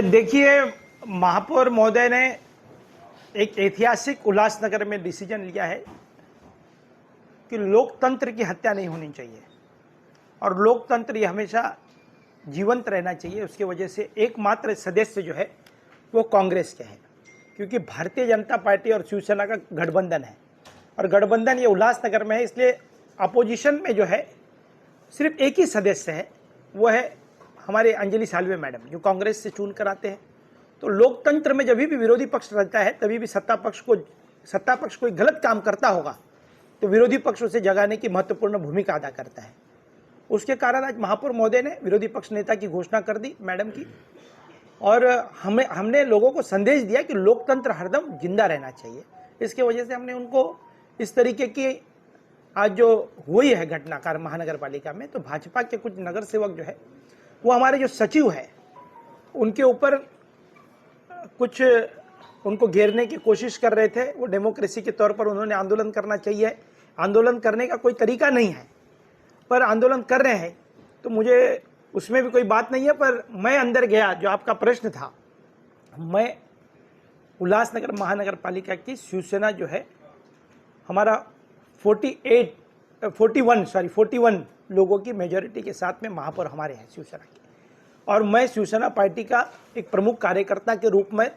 देखिए, महापौर महोदय ने एक ऐतिहासिक उल्लासनगर में डिसीजन लिया है कि लोकतंत्र की हत्या नहीं होनी चाहिए और लोकतंत्र ये हमेशा जीवंत रहना चाहिए। उसकी वजह से एकमात्र सदस्य जो है वो कांग्रेस के हैं, क्योंकि भारतीय जनता पार्टी और शिवसेना का गठबंधन है और गठबंधन ये उल्लासनगर में है। इसलिए अपोजिशन में जो है सिर्फ एक ही सदस्य है, वो है हमारे अंजलि साल्वे मैडम, जो कांग्रेस से चुन कर आते हैं। तो लोकतंत्र में जब भी विरोधी पक्ष रहता है तभी भी सत्ता पक्ष कोई गलत काम करता होगा तो विरोधी पक्ष उसे जगाने की महत्वपूर्ण भूमिका अदा करता है। उसके कारण आज महापौर महोदय ने विरोधी पक्ष नेता की घोषणा कर दी मैडम की, और हमने लोगों को संदेश दिया कि लोकतंत्र हरदम जिंदा रहना चाहिए। इसके वजह से हमने उनको इस तरीके की आज जो हुई है घटनाकार महानगर पालिका में, तो भाजपा के कुछ नगर सेवक जो है वो हमारे जो सचिव है उनके ऊपर कुछ उनको घेरने की कोशिश कर रहे थे। वो डेमोक्रेसी के तौर पर उन्होंने आंदोलन करना चाहिए, आंदोलन करने का कोई तरीका नहीं है, पर आंदोलन कर रहे हैं तो मुझे उसमें भी कोई बात नहीं है। पर मैं अंदर गया, जो आपका प्रश्न था, मैं उल्लासनगर महानगर पालिका की शिवसेना जो है हमारा 41 लोगों की मेजॉरिटी के साथ में महापौर हमारे हैं शिवसेना के, और मैं शिवसेना पार्टी का एक प्रमुख कार्यकर्ता के रूप में,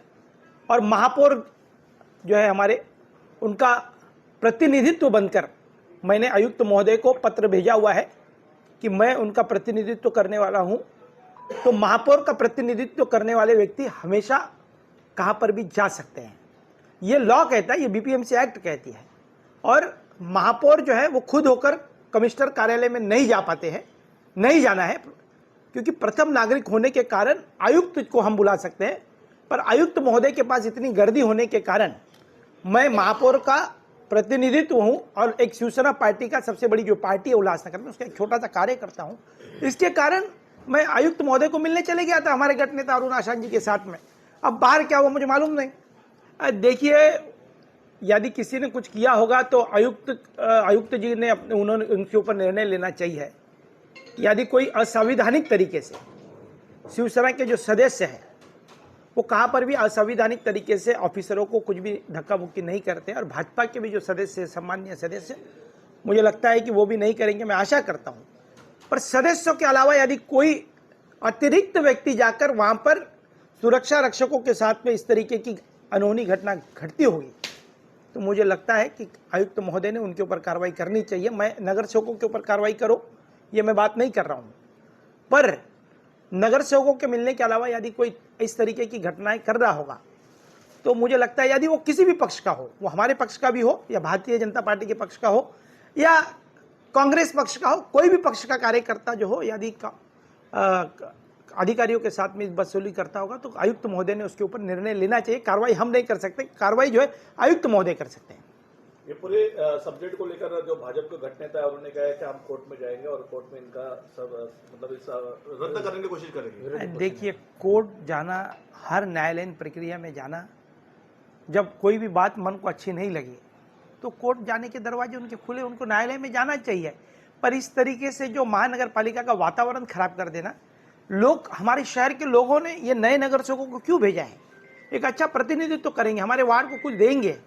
और महापौर जो है हमारे, उनका प्रतिनिधित्व बनकर मैंने आयुक्त महोदय को पत्र भेजा हुआ है कि मैं उनका प्रतिनिधित्व करने वाला हूं। तो महापौर का प्रतिनिधित्व करने वाले व्यक्ति हमेशा कहां पर भी जा सकते हैं, ये लॉ कहता है, ये बीपीएमसी एक्ट कहती है। और महापौर जो है वो खुद होकर कमिश्नर कार्यालय में नहीं जा पाते हैं, नहीं जाना है, क्योंकि प्रथम नागरिक होने के कारण आयुक्त को हम बुला सकते हैं, पर आयुक्त महोदय के पास इतनी गर्दी होने के कारण मैं महापौर का प्रतिनिधित्व हूं और एक शिवसेना पार्टी का सबसे बड़ी जो पार्टी है उल्लासनगर में, उसका एक छोटा सा कार्यकर्ता हूं। इसके कारण मैं आयुक्त महोदय को मिलने चले गया था हमारे गठ नेता अरुण आशान जी के साथ में। अब बाहर क्या हुआ मुझे मालूम नहीं। देखिए, यदि किसी ने कुछ किया होगा तो आयुक्त जी ने उन्होंने उनके ऊपर निर्णय लेना चाहिए। यदि कोई असंवैधानिक तरीके से शिवसेना के जो सदस्य हैं वो कहाँ पर भी असंवैधानिक तरीके से ऑफिसरों को कुछ भी धक्का मुक्की नहीं करते, और भाजपा के भी जो सदस्य, सम्मानीय सदस्य, मुझे लगता है कि वो भी नहीं करेंगे, मैं आशा करता हूँ। पर सदस्यों के अलावा यदि कोई अतिरिक्त व्यक्ति जाकर वहाँ पर सुरक्षा रक्षकों के साथ में इस तरीके की अनहोनी घटना घटती होगी तो मुझे लगता है कि आयुक्त महोदय ने उनके ऊपर कार्रवाई करनी चाहिए। मैं नगर सेवकों के ऊपर कार्रवाई करो ये मैं बात नहीं कर रहा हूँ, पर नगर सेवकों के मिलने के अलावा यदि कोई इस तरीके की घटनाएं कर रहा होगा तो मुझे लगता है यदि वो किसी भी पक्ष का हो, वो हमारे पक्ष का भी हो या भारतीय जनता पार्टी के पक्ष का हो या कांग्रेस पक्ष का हो, कोई भी पक्ष का कार्यकर्ता जो हो यदि अधिकारियों के साथ में वसूली करता होगा तो आयुक्त महोदय ने उसके ऊपर निर्णय लेना चाहिए। कार्रवाई हम नहीं कर सकते, कार्रवाई जो है आयुक्त महोदय कर सकते हैं। ये पूरे सब्जेक्ट को लेकर जो भाजपा के घटने था उन्होंने कहा है कि हम कोर्ट में जाएंगे और कोर्ट में इनका सब मतलब इस रद्द करने की कोशिश करेंगे। देखिए, कोर्ट जाना, हर न्यायालयीन प्रक्रिया में जाना, जब कोई भी बात मन को अच्छी नहीं लगी तो कोर्ट जाने के दरवाजे उनके खुले, उनको न्यायालय में जाना चाहिए। पर इस तरीके से जो महानगर पालिका का वातावरण खराब कर देना, लोग, हमारे शहर के लोगों ने ये नए नगर सेवकों को क्यों भेजा है? एक अच्छा प्रतिनिधित्व तो करेंगे, हमारे वार्ड को कुछ देंगे,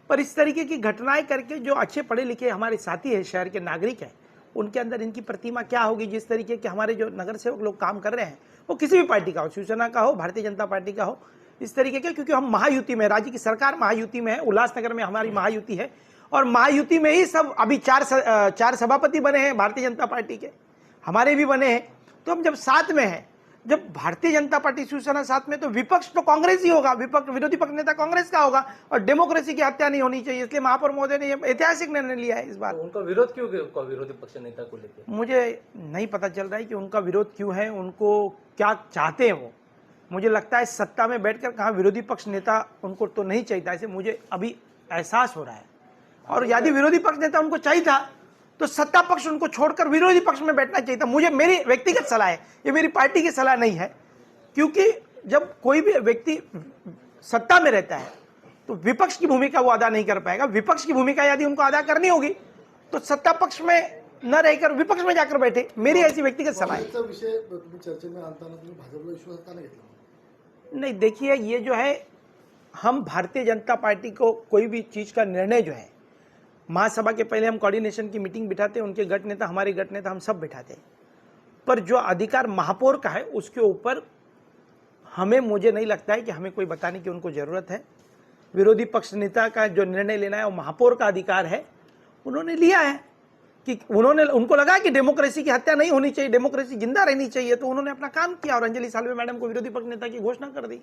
पर इस तरीके की घटनाएं करके जो अच्छे पढ़े लिखे हमारे साथी हैं, शहर के नागरिक हैं, उनके अंदर इनकी प्रतिमा क्या होगी? जिस तरीके के हमारे जो नगर सेवक लोग काम कर रहे हैं, वो किसी भी पार्टी का हो, शिवसेना का हो, भारतीय जनता पार्टी का हो, इस तरीके के, क्योंकि हम महायुति में, राज्य की सरकार महायुति में है, उल्लासनगर में हमारी महायुति है, और महायुति में ही सब अभी चार सभापति बने हैं भारतीय जनता पार्टी के, हमारे भी बने हैं। तो हम जब साथ में हैं, जब भारतीय जनता पार्टी शिवसेना साथ में, तो विपक्ष तो कांग्रेस ही होगा, विरोधी पक्ष नेता कांग्रेस का होगा, और डेमोक्रेसी की हत्या नहीं होनी चाहिए। इसलिए महापौर महोदय ने यह ऐतिहासिक निर्णय लिया है इस बार। तो उनका विरोध क्यों विरोधी पक्ष नेता को लेकर? मुझे नहीं पता चल रहा है कि उनका विरोध क्यों है, उनको क्या चाहते हैं वो। मुझे लगता है सत्ता में बैठकर कहाँ विरोधी पक्ष नेता उनको तो नहीं चाहिए, ऐसे मुझे अभी एहसास हो रहा है। और यदि विरोधी पक्ष नेता उनको चाहिए था तो सत्ता पक्ष उनको छोड़कर विरोधी पक्ष में बैठना चाहिए था। मुझे, मेरी व्यक्तिगत सलाह है, ये मेरी पार्टी की सलाह नहीं है, क्योंकि जब कोई भी व्यक्ति सत्ता में रहता है तो विपक्ष की भूमिका वो अदा नहीं कर पाएगा। विपक्ष की भूमिका यदि उनको अदा करनी होगी तो सत्ता पक्ष में न रहकर विपक्ष में जाकर बैठे, मेरी ऐसी व्यक्तिगत सलाह है। विषय तुम्ही चर्चेमध्ये आणताना तुम्ही भाजपला विश्वासात का नाही घेतला? नहीं, देखिए, ये जो है, हम भारतीय जनता पार्टी को कोई भी चीज़ का निर्णय जो है, महासभा के पहले हम कोऑर्डिनेशन की मीटिंग बिठाते हैं, उनके गठ नेता, हमारे गठ नेता, हम सब बिठाते हैं, पर जो अधिकार महापौर का है उसके ऊपर मुझे नहीं लगता है कि हमें कोई बताने की उनको ज़रूरत है। विरोधी पक्ष नेता का जो निर्णय लेना है वो महापौर का अधिकार है, उन्होंने लिया है कि उनको लगा कि डेमोक्रेसी की हत्या नहीं होनी चाहिए, डेमोक्रेसी जिंदा रहनी चाहिए, तो उन्होंने अपना काम किया और अंजलि साल्वे मैडम को विरोधी पक्ष नेता की घोषणा कर दी।